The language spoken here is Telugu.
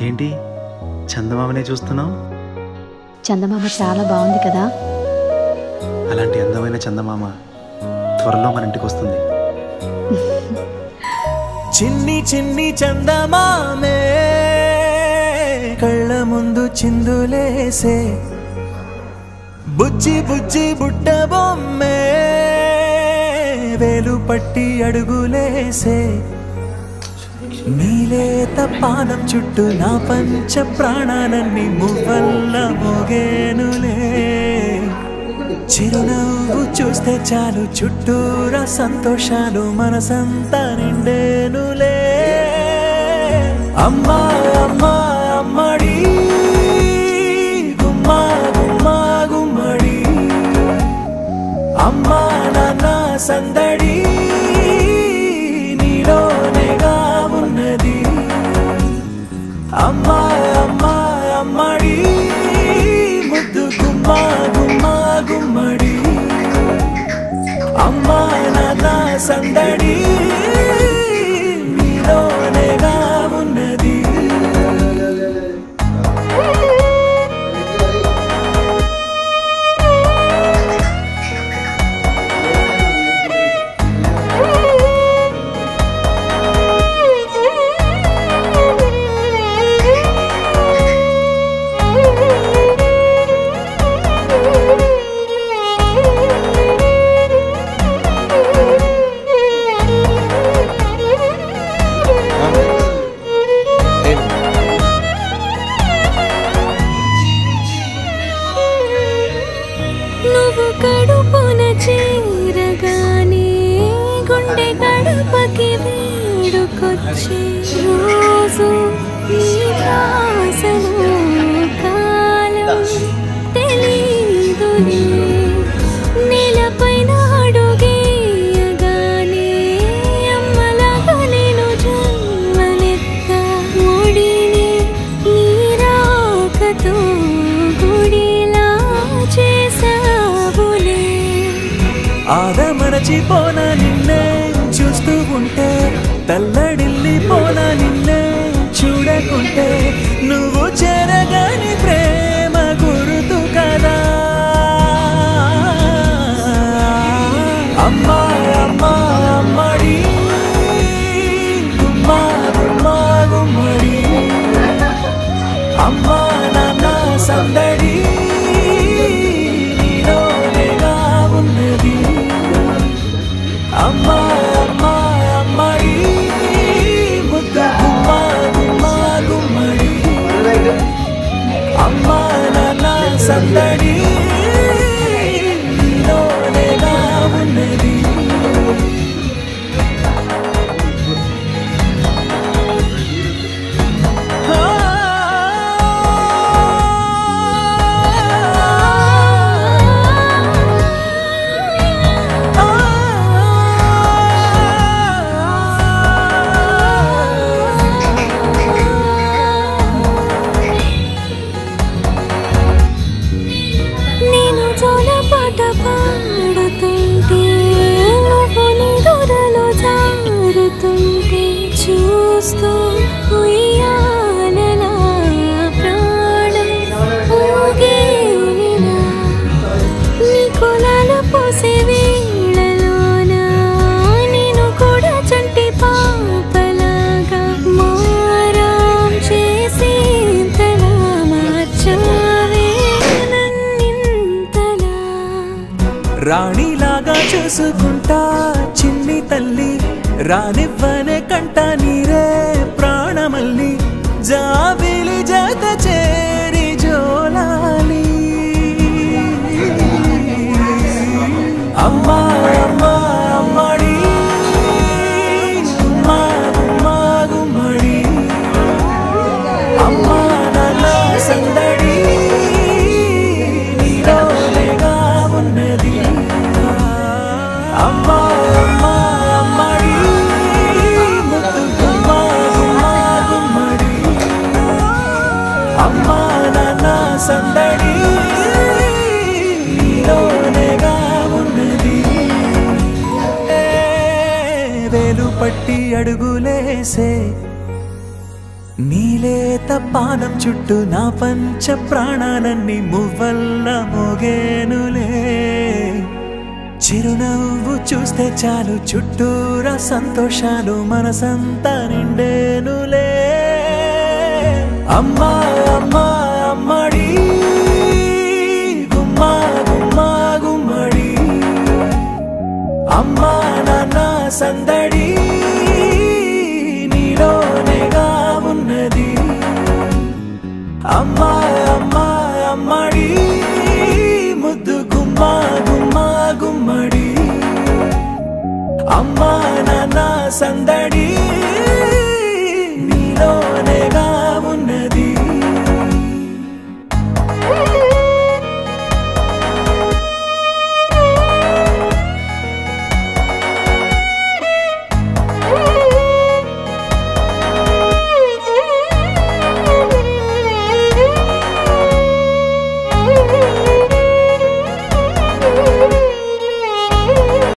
ఏంటి చందమామనే చూస్తున్నావు? చందమామ చాలా బాగుంది కదా. అలాంటి అందమైన చందమామ త్వరలో మన ఇంటికి వస్తుంది. చిన్ని చిన్ని చందమామే కళ్ళ ముందు చిందులేసే, బుజ్జి బుజ్జి బుట్ట బొమ్మే వేలు పట్టి అడుగులేసే, నీలేత పానం చుట్టూ నా పంచ ప్రాణాలన్నీ మువ్వల్ల మోగేనులే, చిరునవ్వు చూస్తే చాలు చుట్టూరా సంతోషాలు మనసంతా నిండేనులే. అమ్మా అమ్మా అమ్మడి గుమ్మా గుమ్మా గుమ్మడి, అమ్మా నాన్న సందడి నీలోనేగా ఉన్నది. అమ్మా అమ్మా అమ్మడి ముద్దు గుమ్మా గుమ్మా గుమ్మడి, అమ్మా నాన్న సందడి నీలోనేగా ఉన్నది. నువ్వు కడుపున చేరగానే గుండె గడపకి వేడుకొచ్చే రోజు ఈ శ్వాసలో కాలం తెలీదులే. నేలపైన అడుగేయగానే అమ్మలాగా నేను జన్మనెత్త, ఒడిని నీ రాకతో గుడిలా చేసావులే. ఆదమరచిపోనా నిన్నే చూస్తూ ఉంటే, తల్లడిల్లిపోనా నిన్నే చూడకుంటే, నువ్వు చెరగని ప్రేమ గుర్తు కదా. అమ్మా అమ్మా అమ్మడి గుమ్మా గుమ్మా గుమ్మడి, అమ్మా నాన్న సందడి నీలోనేగా ఉన్నది. అమ్మా అమ్మా అమ్మడి ముద్దు గుమ్మా గుమ్మా గుమ్మడి, అమ్మా నాన్న సందడి నీలోనేగా ఉన్నది. నేను జోలపాట పాడుతుంటే, నువ్వు నీ దూరలో జారుతుంటే, చూస్తూ ఉయ్యాలలా ప్రాణం ఊగేనినా. నీ కులాలు పోసే వేళలోన నేను కూడా చంటి పాపలాగా మారాం చేసేంతలా మార్చావే నన్నింతలా. రాణిలాగా చూసుకుంటా చిన్ని తల్లి, రానివ్వనే కంట నీరే ప్రాణమల్లి, జాబిలి జత చేరి జోలాలి. అమ్మా అమ్మా అమ్మడి గుమ్మా గుమ్మా గుమ్మడి, అమ్మా నాన్న సందడి నీలోనేగా ఉన్నది. అమ్మా అమ్మా అమ్మడి ముద్దు గుమ్మా గుమ్మా గుమ్మడి, అమ్మా నాన్న సందడి నీలోనేగా ఉన్నది. వేలు పట్టి అడుగులేసే, నీలేత పానం చుట్టూ నా పంచ ప్రాణాలన్నీ మువ్వల్ల మోగేనులే చిరునవ్వు చూస్తే చాలు చుట్టూరా సంతోషాలు మనసంతా నిండేనులే అమ్మా అమ్మా అమ్మడి గుమ్మా గుమ్మా గుమ్మడి అమ్మా నాన్న సందడి నీలోనేగా ఉన్నది అమ్మా అమ్మా అమ్మడి ముద్దు గుమ్మా గుమ్మా గుమ్మడి అమ్మా నాన్న సందడి నీలోనేగా